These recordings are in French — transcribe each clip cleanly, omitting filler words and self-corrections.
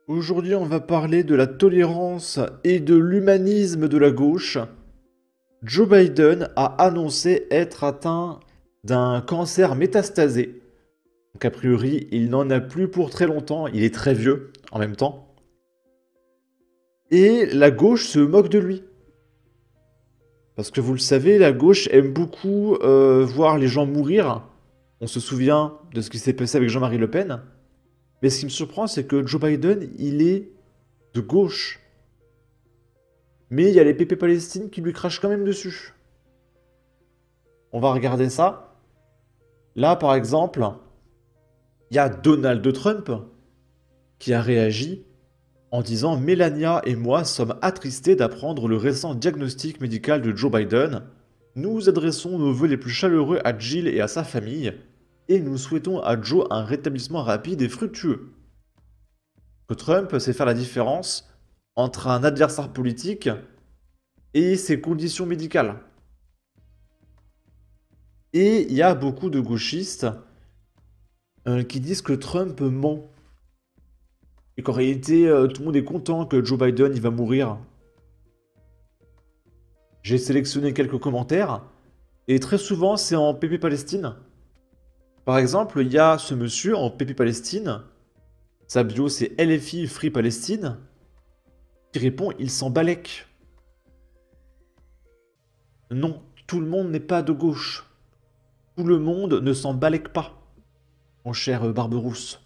Aujourd'hui, on va parler de la tolérance et de l'humanisme de la gauche. Joe Biden a annoncé être atteint d'un cancer métastasé. Donc a priori, il n'en a plus pour très longtemps, il est très vieux en même temps. Et la gauche se moque de lui. Parce que vous le savez, la gauche aime beaucoup voir les gens mourir. On se souvient de ce qui s'est passé avec Jean-Marie Le Pen. Mais ce qui me surprend, c'est que Joe Biden, il est de gauche. Mais il y a les PP Palestine qui lui crachent quand même dessus. On va regarder ça. Là, par exemple, il y a Donald Trump qui a réagi en disant Melania et moi sommes attristés d'apprendre le récent diagnostic médical de Joe Biden. Nous adressons nos vœux les plus chaleureux à Jill et à sa famille, et nous souhaitons à Joe un rétablissement rapide et fructueux. Que Trump sait faire la différence entre un adversaire politique et ses conditions médicales. Et il y a beaucoup de gauchistes qui disent que Trump ment. Et qu'en réalité, tout le monde est content que Joe Biden il va mourir. J'ai sélectionné quelques commentaires, et très souvent c'est en PP Palestine. Par exemple, il y a ce monsieur en PP Palestine, sa bio c'est LFI Free Palestine, qui répond il s'en balèque. Non, tout le monde n'est pas de gauche. Tout le monde ne s'en balèque pas, mon cher Barberousse.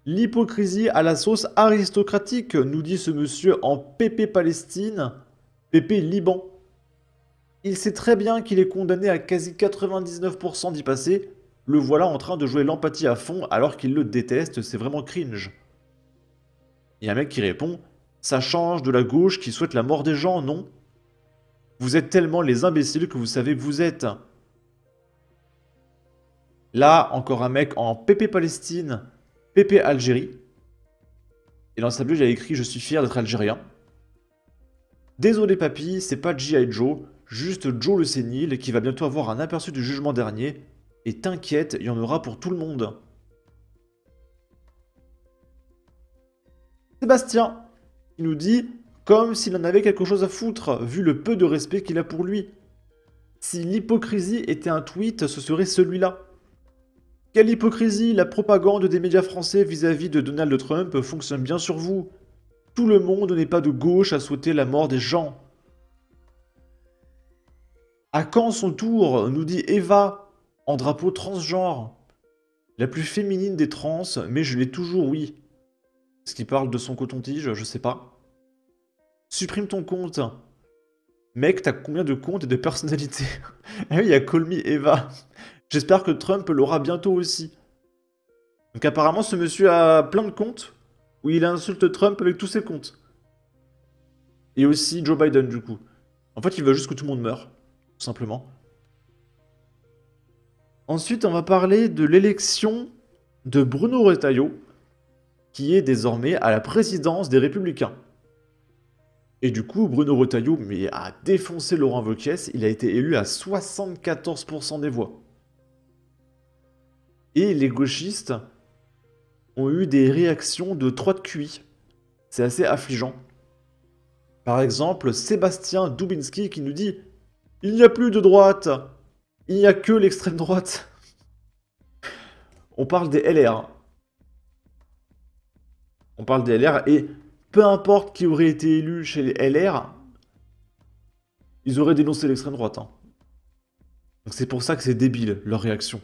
L'hypocrisie à la sauce aristocratique, nous dit ce monsieur en PP Palestine, PP Liban. Il sait très bien qu'il est condamné à quasi 99% d'y passer. Le voilà en train de jouer l'empathie à fond alors qu'il le déteste, c'est vraiment cringe. Il y a un mec qui répond « Ça change de la gauche qui souhaite la mort des gens, non ? Vous êtes tellement les imbéciles que vous savez que vous êtes. » Là, encore un mec en PP Palestine, PP Algérie. Et dans sa bio, il a écrit « Je suis fier d'être algérien ». Désolé papy, c'est pas G.I. Joe, juste Joe le sénile qui va bientôt avoir un aperçu du jugement dernier. Et t'inquiète, il y en aura pour tout le monde. Sébastien, il nous dit, comme s'il en avait quelque chose à foutre, vu le peu de respect qu'il a pour lui. Si l'hypocrisie était un tweet, ce serait celui-là. Quelle hypocrisie, la propagande des médias français vis-à-vis de Donald Trump fonctionne bien sur vous. Tout le monde n'est pas de gauche à souhaiter la mort des gens. À quand son tour, nous dit Eva, en drapeau transgenre. La plus féminine des trans, mais je l'ai toujours, oui. Est-ce qu'il parle de son coton-tige? Je sais pas. Supprime ton compte. Mec, t'as combien de comptes et de personnalités? Ah oui, il y a Call Me Eva. J'espère que Trump l'aura bientôt aussi. Donc apparemment, ce monsieur a plein de comptes où il insulte Trump avec tous ses comptes. Et aussi Joe Biden, du coup. En fait, il veut juste que tout le monde meure, tout simplement. Ensuite, on va parler de l'élection de Bruno Retailleau, qui est désormais à la présidence des Républicains. Et du coup, Bruno Retailleau a défoncé Laurent Wauquiez, il a été élu à 74% des voix. Et les gauchistes ont eu des réactions de 3 de QI. C'est assez affligeant. Par exemple, Sébastien Dubinski qui nous dit « Il n'y a plus de droite, il n'y a que l'extrême droite. » On parle des LR. On parle des LR et peu importe qui aurait été élu chez les LR, ils auraient dénoncé l'extrême droite. Hein. Donc c'est pour ça que c'est débile, leur réaction.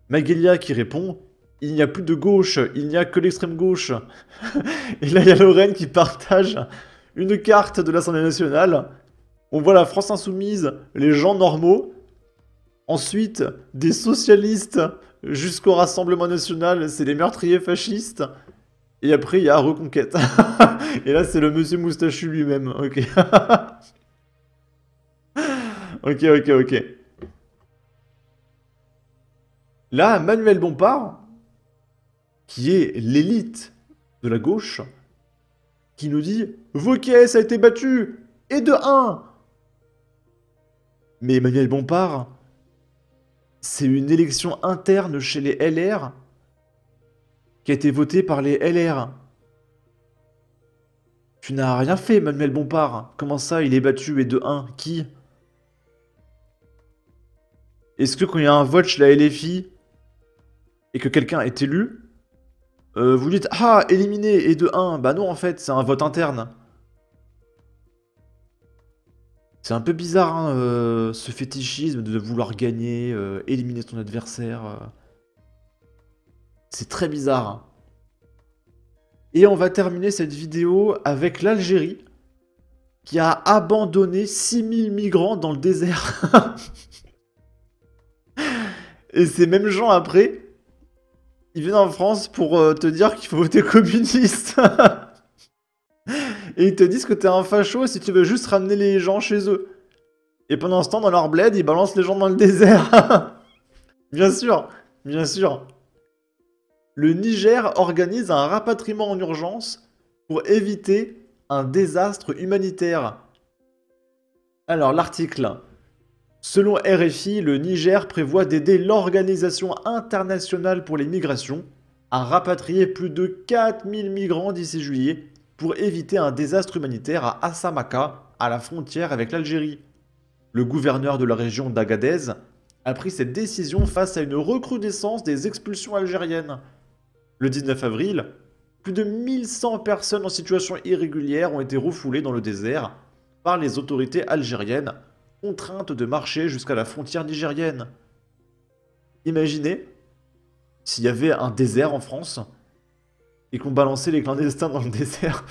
Maguelia qui répond « Il n'y a plus de gauche, il n'y a que l'extrême gauche. » Et là, il y a Lorraine qui partage une carte de l'Assemblée nationale. On voit la France insoumise, les gens normaux. Ensuite, des socialistes jusqu'au Rassemblement national, c'est les meurtriers fascistes. Et après, il y a Reconquête. Et là, c'est le monsieur moustachu lui-même. Ok. Ok. Là, Manuel Bompard, qui est l'élite de la gauche, qui nous dit « Wauquiez a été battu, et de 1 !» Mais Manuel Bompard, c'est une élection interne chez les LR. qui a été voté par les LR. Tu n'as rien fait, Manuel Bompard. Comment ça, il est battu et de 1? Qui? Est-ce que quand il y a un vote chez la LFI et que quelqu'un est élu, vous dites ah, éliminé et de 1? Bah non, en fait, c'est un vote interne. C'est un peu bizarre, hein, ce fétichisme de vouloir gagner, éliminer son adversaire. C'est très bizarre, hein. Et on va terminer cette vidéo avec l'Algérie, qui a abandonné 6000 migrants dans le désert. Et ces mêmes gens, après, ils viennent en France pour te dire qu'il faut voter communiste. Et ils te disent que t'es un facho si tu veux juste ramener les gens chez eux. Et pendant ce temps, dans leur bled, ils balancent les gens dans le désert. Bien sûr, bien sûr. Le Niger organise un rapatriement en urgence pour éviter un désastre humanitaire. Alors, l'article. Selon RFI, le Niger prévoit d'aider l'Organisation internationale pour les migrations à rapatrier plus de 4000 migrants d'ici juillet pour éviter un désastre humanitaire à Assamaka, à la frontière avec l'Algérie. Le gouverneur de la région d'Agadez a pris cette décision face à une recrudescence des expulsions algériennes. Le 19 avril, plus de 1100 personnes en situation irrégulière ont été refoulées dans le désert par les autorités algériennes, contraintes de marcher jusqu'à la frontière nigérienne. Imaginez s'il y avait un désert en France et qu'on balançait les clandestins dans le désert.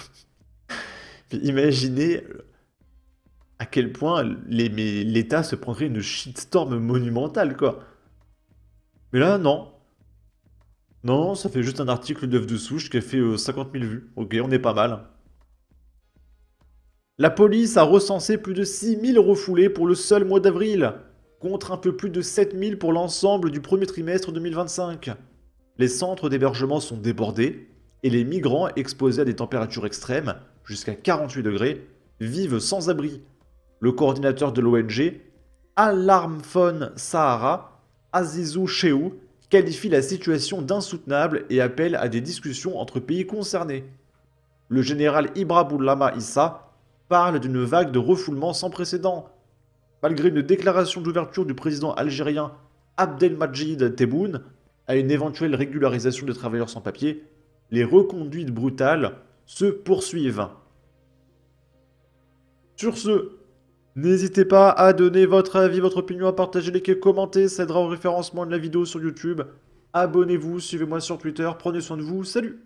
Imaginez à quel point l'État se prendrait une shitstorm monumentale, quoi. Mais là, non. Non, ça fait juste un article d'œuf de souche qui a fait 50 000 vues. Ok, on est pas mal. La police a recensé plus de 6000 refoulés pour le seul mois d'avril, contre un peu plus de 7000 pour l'ensemble du premier trimestre 2025. Les centres d'hébergement sont débordés et les migrants exposés à des températures extrêmes, jusqu'à 48 degrés, vivent sans abri. Le coordinateur de l'ONG, Alarm Phone Sahara, Azizou Cheou, qualifie la situation d'insoutenable et appelle à des discussions entre pays concernés. Le général Ibra Boulama Issa parle d'une vague de refoulement sans précédent. Malgré une déclaration d'ouverture du président algérien Abdelmadjid Tebboune à une éventuelle régularisation des travailleurs sans papier, les reconduites brutales se poursuivent. Sur ce, n'hésitez pas à donner votre avis, votre opinion, à partager, liker, commenter, ça aidera au référencement de la vidéo sur YouTube. Abonnez-vous, suivez-moi sur Twitter, prenez soin de vous, salut!